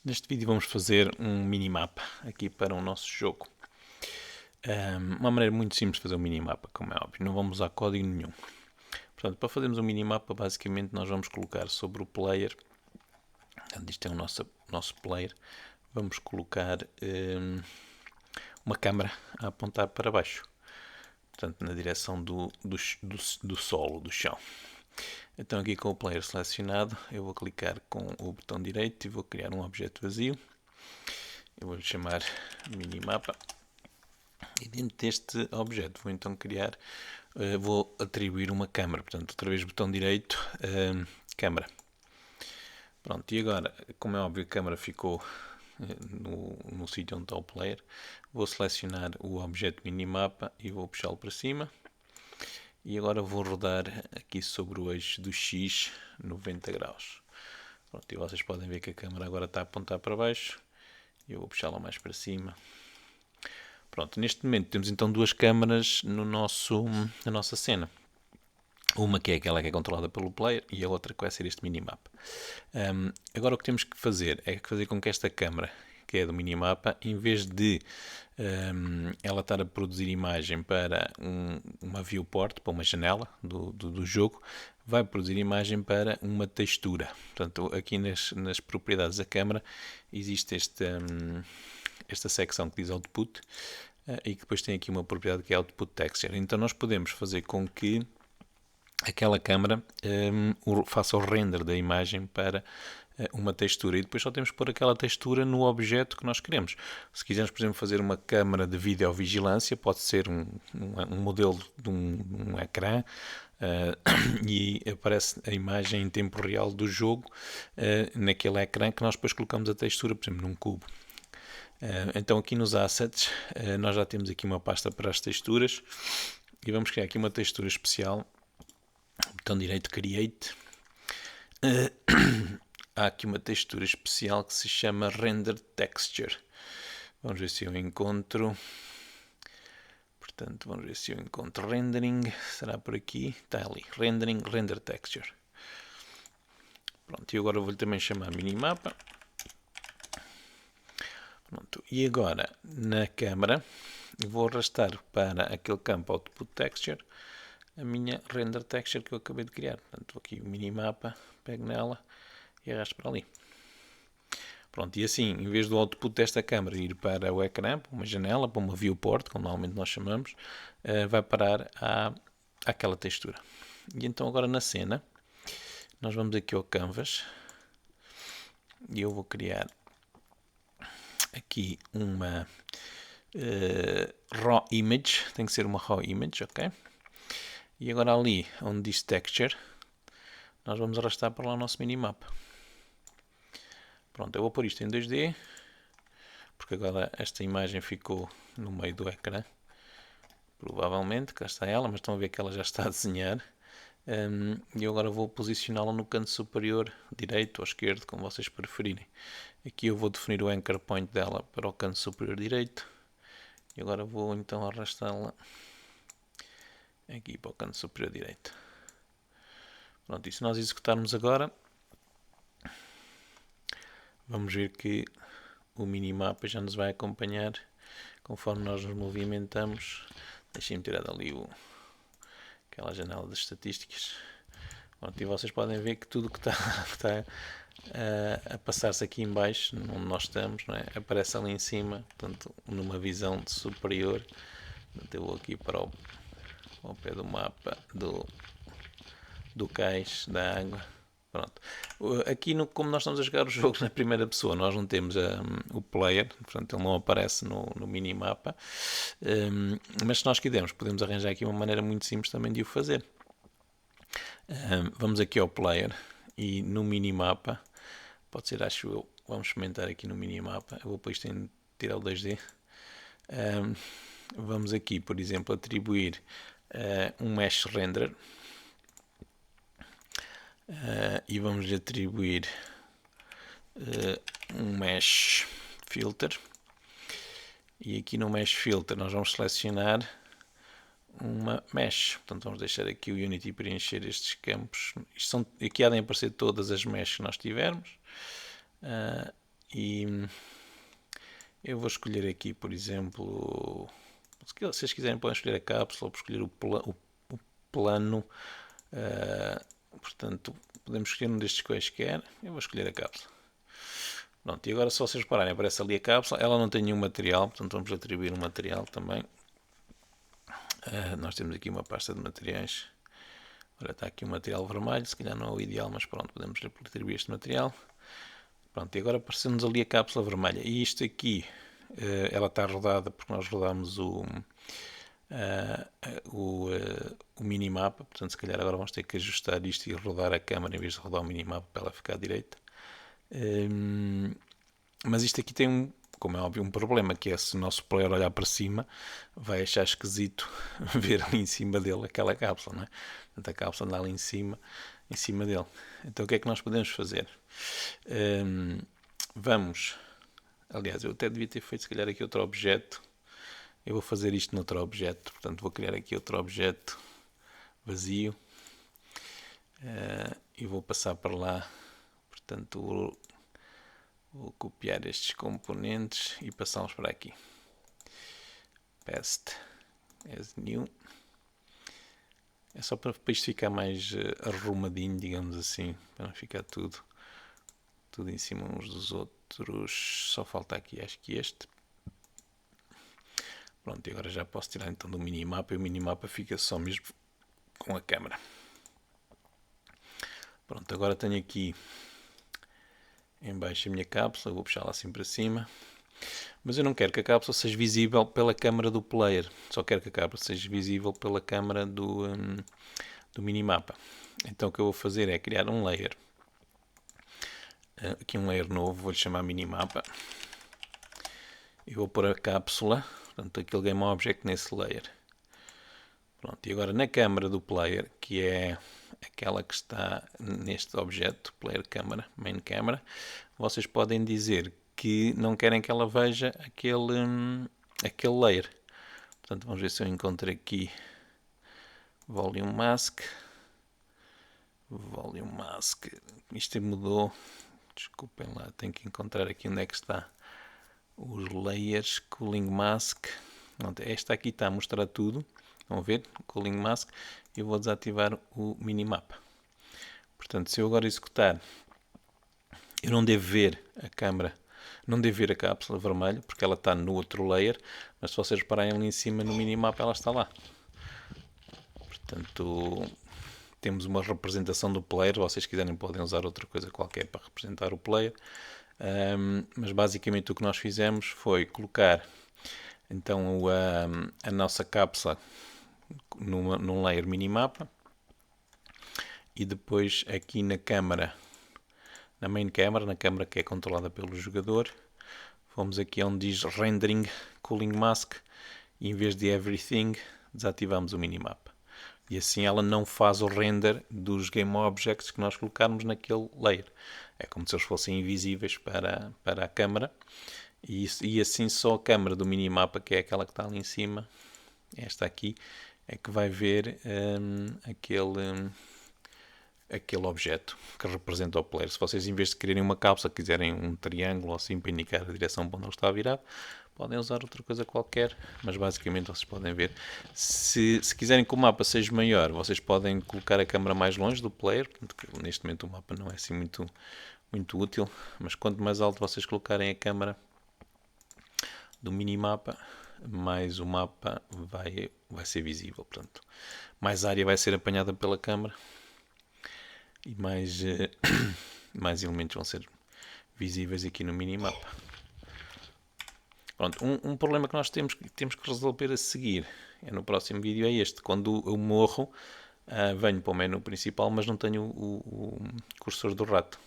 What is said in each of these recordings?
Neste vídeo vamos fazer um minimapa aqui para o nosso jogo. Uma maneira muito simples de fazer um minimapa, como é óbvio, não vamos usar código nenhum. Portanto, para fazermos um minimapa, basicamente nós vamos colocar sobre o player, portanto, isto é o nosso player, vamos colocar uma câmera a apontar para baixo, portanto na direção do solo, do chão. Então aqui com o player selecionado, eu vou clicar com o botão direito e vou criar um objeto vazio. Eu vou-lhe chamar minimapa. E dentro deste objeto vou então criar, vou atribuir uma câmera. Portanto, outra vez botão direito, câmera. Pronto, e agora, como é óbvio, a câmera ficou no sítio onde está o player. Vou selecionar o objeto minimapa e vou puxá-lo para cima. E agora vou rodar aqui sobre o eixo do X 90 graus. Pronto, e vocês podem ver que a câmera agora está a apontar para baixo. Eu vou puxá-la mais para cima. Pronto, neste momento temos então duas câmaras na nossa cena. Uma que é aquela que é controlada pelo player e a outra que vai ser este minimapa. Agora o que temos que fazer é fazer com que esta câmara, que é do minimapa, em vez de ela estar a produzir imagem para uma viewport, para uma janela do jogo, vai produzir imagem para uma textura. Portanto, aqui nas propriedades da câmara existe esta secção que diz Output e que depois tem aqui uma propriedade que é Output Texture. Então nós podemos fazer com que aquela câmera faça o render da imagem para uma textura e depois só temos que pôr aquela textura no objeto que nós queremos. Se quisermos, por exemplo, fazer uma câmara de videovigilância, pode ser um modelo de um ecrã e aparece a imagem em tempo real do jogo naquele ecrã que nós depois colocamos a textura, por exemplo, num cubo. Então aqui nos Assets nós já temos aqui uma pasta para as texturas e vamos criar aqui uma textura especial. Botão direito Create. Há aqui uma textura especial que se chama Render Texture. Vamos ver se eu encontro. Portanto, vamos ver se eu encontro Rendering. Será por aqui? Está ali. Rendering, Render Texture. Pronto, e agora vou-lhe também chamar Minimapa. Pronto, e agora na câmera vou arrastar para aquele campo Output Texture a minha Render Texture que eu acabei de criar. Portanto, vou aqui o Minimapa, pego nela e arrasto para ali. Pronto, e assim, em vez do output desta câmera ir para o ecrã, para uma janela, para uma viewport, como normalmente nós chamamos, vai parar àquela textura. E então agora na cena, nós vamos aqui ao Canvas e eu vou criar aqui uma raw image, tem que ser uma raw image, ok? E agora ali, onde diz texture, nós vamos arrastar para lá o nosso minimapa. Pronto, eu vou pôr isto em 2D, porque agora esta imagem ficou no meio do ecrã. Provavelmente, cá está ela, mas estão a ver que ela já está a desenhar. E eu agora vou posicioná-la no canto superior, direito ou esquerdo, como vocês preferirem. Aqui eu vou definir o anchor point dela para o canto superior direito. E agora vou então arrastá-la aqui para o canto superior direito. Pronto, e se nós executarmos agora, vamos ver que o minimapa já nos vai acompanhar conforme nós nos movimentamos. Deixem-me tirar dali aquela janela das estatísticas. Pronto, e vocês podem ver que tudo que está a passar-se aqui em baixo, onde nós estamos, não é? Aparece ali em cima, portanto, numa visão de superior. Portanto, eu vou aqui para ao pé do mapa do cais, da água. Pronto. Aqui, como nós estamos a jogar o jogo na primeira pessoa, nós não temos o player, portanto ele não aparece no minimapa, mas se nós quisermos, podemos arranjar aqui uma maneira muito simples também de o fazer. Vamos aqui ao player e no minimapa, pode ser, acho eu, vamos experimentar aqui no minimapa, eu vou pôr isto em tirar o 2D. Vamos aqui, por exemplo, atribuir um mesh render. E vamos lhe atribuir um mesh filter e aqui no mesh filter nós vamos selecionar uma mesh, portanto vamos deixar aqui o Unity preencher estes campos. Aqui há de aparecer todas as meshes que nós tivermos E eu vou escolher aqui, por exemplo, se vocês quiserem podem escolher a cápsula ou escolher o plano. Portanto, podemos escolher um destes quaisquer. Eu vou escolher a cápsula. Pronto, e agora se vocês repararem, aparece ali a cápsula. Ela não tem nenhum material, portanto vamos atribuir um material também. Nós temos aqui uma pasta de materiais. Ora, está aqui um material vermelho, se calhar não é o ideal, mas pronto, podemos atribuir este material. Pronto, e agora apareceu-nos ali a cápsula vermelha. E isto aqui, ela está rodada porque nós rodámos o minimapa. Portanto, se calhar agora vamos ter que ajustar isto e rodar a câmera em vez de rodar o minimapa para ela ficar direita. Mas isto aqui tem, como é óbvio, um problema, que é se o nosso player olhar para cima, vai achar esquisito ver ali em cima dele aquela cápsula, não é? Portanto, a cápsula anda ali em cima dele. Então o que é que nós podemos fazer? Aliás, eu até devia ter feito se calhar aqui outro objeto. Eu vou fazer isto noutro objeto, portanto vou criar aqui outro objeto vazio e vou passar para lá. Portanto vou copiar estes componentes e passá-los para aqui. Paste as new. É só para isto ficar mais arrumadinho, digamos assim, para não ficar tudo em cima uns dos outros. Só falta aqui, acho que este. Pronto, e agora já posso tirar então do minimapa, e o minimapa fica só mesmo com a câmera. Pronto, agora tenho aqui em baixo a minha cápsula, vou puxá-la assim para cima. Mas eu não quero que a cápsula seja visível pela câmera do player, só quero que a cápsula seja visível pela câmera do minimapa. Então o que eu vou fazer é criar um layer. Aqui um layer novo, vou-lhe chamar minimapa. E vou pôr a cápsula, portanto aquele game object nesse layer. Pronto, e agora na câmera do player, que é aquela que está neste objeto, player camera, main camera, vocês podem dizer que não querem que ela veja aquele layer. Portanto, vamos ver se eu encontro aqui volume mask. Isto mudou. Desculpem lá, tenho que encontrar aqui onde é que está os layers, cooling mask. Esta aqui está a mostrar tudo. Vão ver, cooling mask. Eu vou desativar o minimapa. Portanto, se eu agora executar, eu não devo ver a câmera, não devo ver a cápsula vermelha, porque ela está no outro layer, mas se vocês repararem ali em cima no minimapa, ela está lá. Portanto, temos uma representação do player. Se vocês quiserem podem usar outra coisa qualquer para representar o player. Mas basicamente o que nós fizemos foi colocar então a nossa cápsula num layer minimapa, e depois aqui na câmara, na main camera, na câmara que é controlada pelo jogador, fomos aqui onde diz rendering cooling mask, e em vez de everything desativamos o minimapa. E assim ela não faz o render dos game objects que nós colocarmos naquele layer. É como se eles fossem invisíveis para a câmera. E assim só a câmera do minimapa, que é aquela que está ali em cima, esta aqui, é que vai ver aquele objeto que representa o player. Se vocês, em vez de quererem uma cápsula, quiserem um triângulo assim para indicar a direção para onde ele está virado, podem usar outra coisa qualquer, mas basicamente vocês podem ver. Se quiserem que o mapa seja maior, vocês podem colocar a câmera mais longe do player. Neste momento o mapa não é assim muito útil, mas quanto mais alto vocês colocarem a câmera do minimapa, mais o mapa vai ser visível. Portanto, mais área vai ser apanhada pela câmera e mais elementos vão ser visíveis aqui no minimapa. Pronto, um problema que nós temos que resolver a seguir no próximo vídeo é este. Quando eu morro, venho para o menu principal, mas não tenho o cursor do rato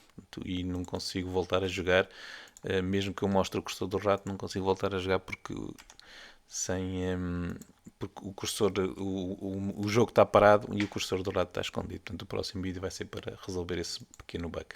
e não consigo voltar a jogar. Mesmo que eu mostre o cursor do rato, não consigo voltar a jogar porque o cursor, o jogo está parado e o cursor do rato está escondido. Portanto, o próximo vídeo vai ser para resolver esse pequeno bug.